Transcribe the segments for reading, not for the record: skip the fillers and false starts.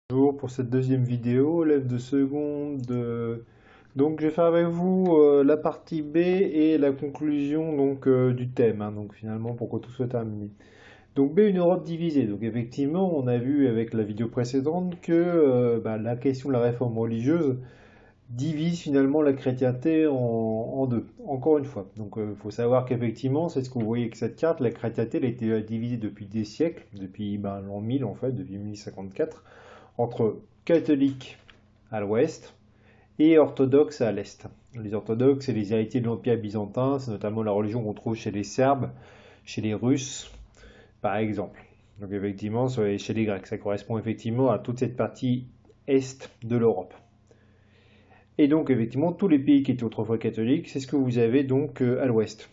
Bonjour pour cette deuxième vidéo, lève de seconde. Donc je vais faire avec vous la partie B et la conclusion du thème, donc finalement pour que tout soit terminé. Donc B, une Europe divisée. Donc effectivement, on a vu avec la vidéo précédente que la question de la réforme religieuse divise finalement la chrétienté en deux, encore une fois. Donc il faut savoir qu'effectivement, c'est ce que vous voyez avec cette carte, la chrétienté elle a été divisée depuis des siècles, depuis l'an 1000 en fait, depuis 1054 entre catholiques à l'ouest et orthodoxes à l'est. Les orthodoxes, c'est les héritiers de l'Empire byzantin, c'est notamment la religion qu'on trouve chez les Serbes, chez les Russes, par exemple. Donc effectivement, chez les Grecs, ça correspond effectivement à toute cette partie est de l'Europe. Et donc effectivement, tous les pays qui étaient autrefois catholiques, c'est ce que vous avez donc à l'ouest.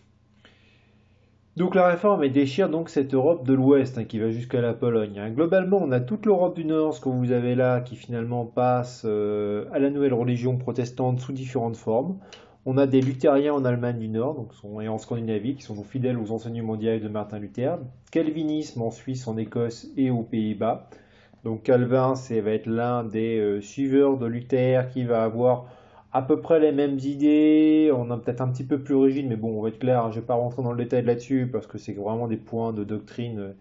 Donc la réforme elle déchire donc cette Europe de l'Ouest qui va jusqu'à la Pologne. Globalement, on a toute l'Europe du Nord, ce que vous avez là, qui finalement passe à la nouvelle religion protestante sous différentes formes. On a des luthériens en Allemagne du Nord et en Scandinavie qui sont donc fidèles aux enseignements directs de Martin Luther. Calvinisme en Suisse, en Écosse et aux Pays-Bas. Donc Calvin, ça va être l'un des suiveurs de Luther qui va avoir à peu près les mêmes idées. On a peut-être un petit peu plus rigide, mais bon, on va être clair, je ne vais pas rentrer dans le détail là-dessus parce que c'est vraiment des points de doctrine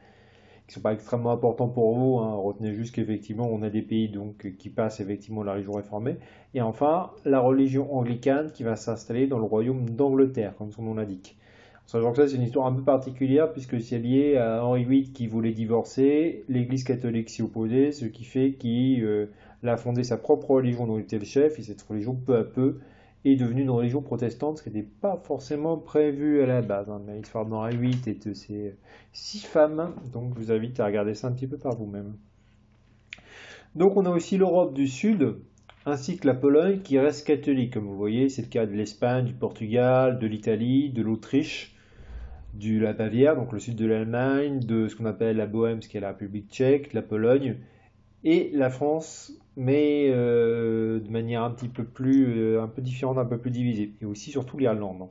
qui ne sont pas extrêmement importants pour vous. Retenez juste qu'effectivement, on a des pays qui passent effectivement la religion réformée. Et enfin, la religion anglicane qui va s'installer dans le royaume d'Angleterre, comme son nom l'indique. Sachant que ça, c'est une histoire un peu particulière puisque c'est lié à Henri VIII qui voulait divorcer, l'Église catholique s'y opposait, ce qui fait qu'il a fondé sa propre religion dont il était le chef, et cette religion, peu à peu, est devenue une religion protestante, ce qui n'était pas forcément prévu à la base. L'histoire d'Henri VIII et de ses 6 femmes, donc je vous invite à regarder ça un petit peu par vous-même. Donc on a aussi l'Europe du Sud, ainsi que la Pologne qui reste catholique, comme vous voyez, c'est le cas de l'Espagne, du Portugal, de l'Italie, de l'Autriche, de la Bavière, donc le sud de l'Allemagne, de ce qu'on appelle la Bohème, ce qui est la République tchèque, la Pologne, et la France, mais de manière un peu différente, un peu plus divisée, et aussi surtout l'Irlande.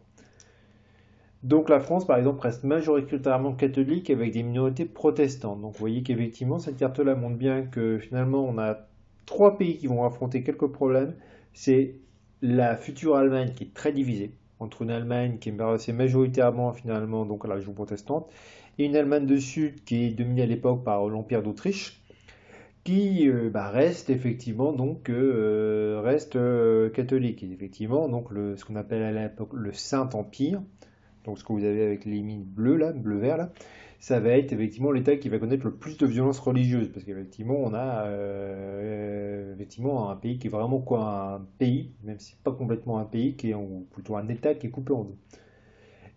Donc la France, par exemple, reste majoritairement catholique avec des minorités protestantes. Donc vous voyez qu'effectivement, cette carte-là montre bien que finalement, on a 3 pays qui vont affronter quelques problèmes. C'est la future Allemagne qui est très divisée entre une Allemagne qui est assez majoritairement finalement donc la région protestante et une Allemagne du Sud qui est dominée à l'époque par l'Empire d'Autriche qui reste effectivement catholique. Et effectivement donc ce qu'on appelle à l'époque le Saint-Empire, donc ce que vous avez avec les lignes bleues là, bleu-vert là, ça va être effectivement l'État qui va connaître le plus de violence religieuse, parce qu'effectivement on a effectivement un pays qui est vraiment quoi, un pays, même si c'est pas complètement un pays, ou plutôt un État qui est coupé en deux.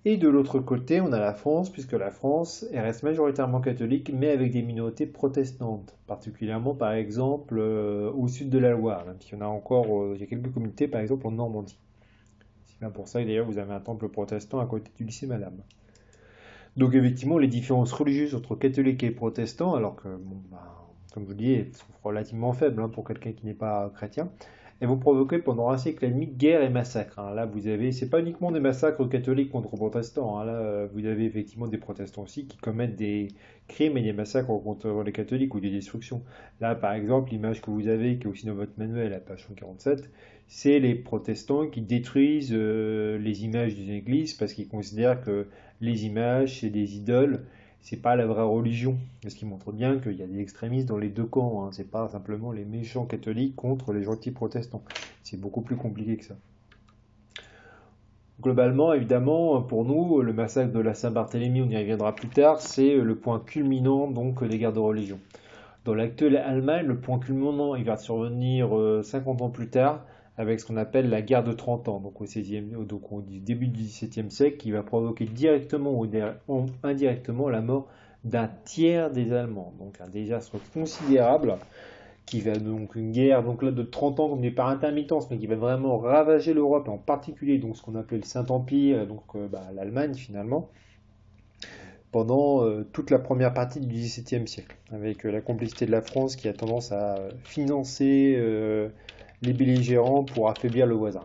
Et de l'autre côté, on a la France, puisque la France elle reste majoritairement catholique, mais avec des minorités protestantes, particulièrement par exemple au sud de la Loire, même s'il y en a encore, il y a quelques communautés par exemple en Normandie. C'est bien pour ça que d'ailleurs vous avez un temple protestant à côté du lycée Madame. Donc effectivement, les différences religieuses entre catholiques et protestants, alors que, comme je vous dis, elles sont relativement faibles pour quelqu'un qui n'est pas chrétien, elles vont provoquer pendant un siècle et demi guerre et massacres. Là, vous avez, c'est pas uniquement des massacres catholiques contre protestants. Là, vous avez effectivement des protestants aussi qui commettent des crimes et des massacres contre les catholiques ou des destructions. Là, par exemple, l'image que vous avez, qui est aussi dans votre manuel à page 147, c'est les protestants qui détruisent les images d'une église parce qu'ils considèrent que les images, c'est des idoles, c'est pas la vraie religion. Ce qui montre bien qu'il y a des extrémistes dans les deux camps. C'est pas simplement les méchants catholiques contre les gentils protestants. C'est beaucoup plus compliqué que ça. Globalement, évidemment, pour nous, le massacre de la Saint-Barthélemy, on y reviendra plus tard, c'est le point culminant donc des guerres de religion. Dans l'actuelle Allemagne, le point culminant, il va survenir 50 ans plus tard, avec ce qu'on appelle la guerre de 30 ans, donc au début du XVIIe siècle, qui va provoquer directement ou indirectement la mort d'un tiers des Allemands. Donc un désastre considérable, qui va donc une guerre donc là, de 30 ans, comme dit par intermittence, mais qui va vraiment ravager l'Europe, et en particulier donc, ce qu'on appelait le Saint-Empire, l'Allemagne finalement pendant toute la première partie du XVIIe siècle, avec la complicité de la France qui a tendance à financer les belligérants pour affaiblir le voisin.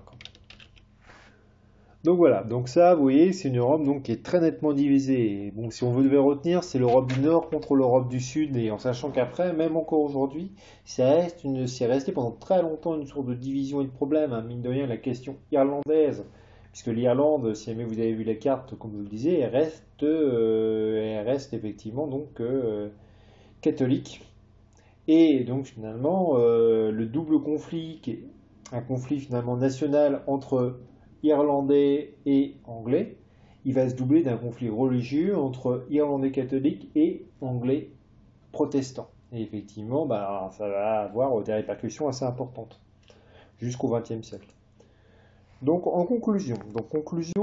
Donc voilà, donc ça, vous voyez, c'est une Europe donc, qui est très nettement divisée. Et bon, si on devait retenir, c'est l'Europe du Nord contre l'Europe du Sud, et en sachant qu'après, même encore aujourd'hui, c'est resté pendant très longtemps une sorte de division et de problème, hein. Mine de rien, la question irlandaise, puisque l'Irlande, si jamais vous avez vu la carte, comme je vous le disais, elle reste effectivement donc catholique. Et donc finalement, le double conflit, qui est un conflit finalement national entre Irlandais et Anglais, il va se doubler d'un conflit religieux entre Irlandais catholiques et Anglais protestants. Et effectivement, bah, ça va avoir des répercussions assez importantes jusqu'au XXe siècle. Donc en conclusion,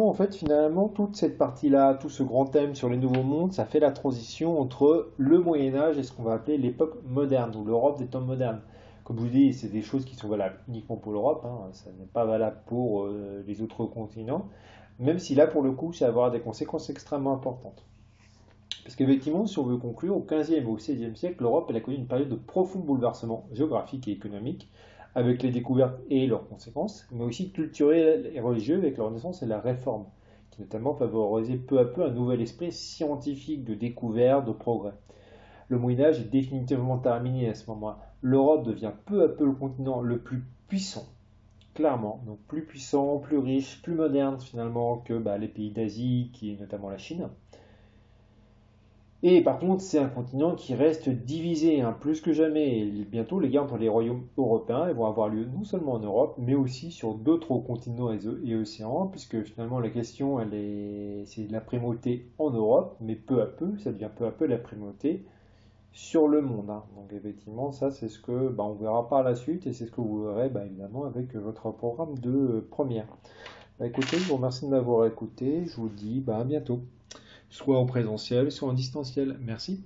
en fait, finalement, toute cette partie-là, tout ce grand thème sur les nouveaux mondes, ça fait la transition entre le Moyen Âge et ce qu'on va appeler l'époque moderne, ou l'Europe des temps modernes. Comme je vous dis, c'est des choses qui sont valables uniquement pour l'Europe, hein, ça n'est pas valable pour les autres continents, même si là, pour le coup, ça va avoir des conséquences extrêmement importantes. Parce qu'effectivement, si on veut conclure, au XVe et au XVIe siècle, l'Europe elle a connu une période de profond bouleversement géographique et économique, avec les découvertes et leurs conséquences, mais aussi culturels et religieux avec la Renaissance et la Réforme, qui notamment favorisaient peu à peu un nouvel esprit scientifique de découverte, de progrès. Le Moyen Âge est définitivement terminé à ce moment-là. L'Europe devient peu à peu le continent le plus puissant, clairement, donc plus puissant, plus riche, plus moderne finalement que les pays d'Asie, qui est notamment la Chine. Et par contre, c'est un continent qui reste divisé, hein, plus que jamais. Et bientôt, les guerres entre les royaumes européens vont avoir lieu non seulement en Europe, mais aussi sur d'autres continents et océans, puisque finalement la question, c'est la primauté en Europe, mais peu à peu, ça devient peu à peu la primauté sur le monde, hein. Donc effectivement, ça c'est ce que on verra par la suite, et c'est ce que vous verrez évidemment avec votre programme de première. Écoutez, je vous remercie de m'avoir écouté. Je vous dis à bientôt, soit en présentiel, soit en distanciel. Merci.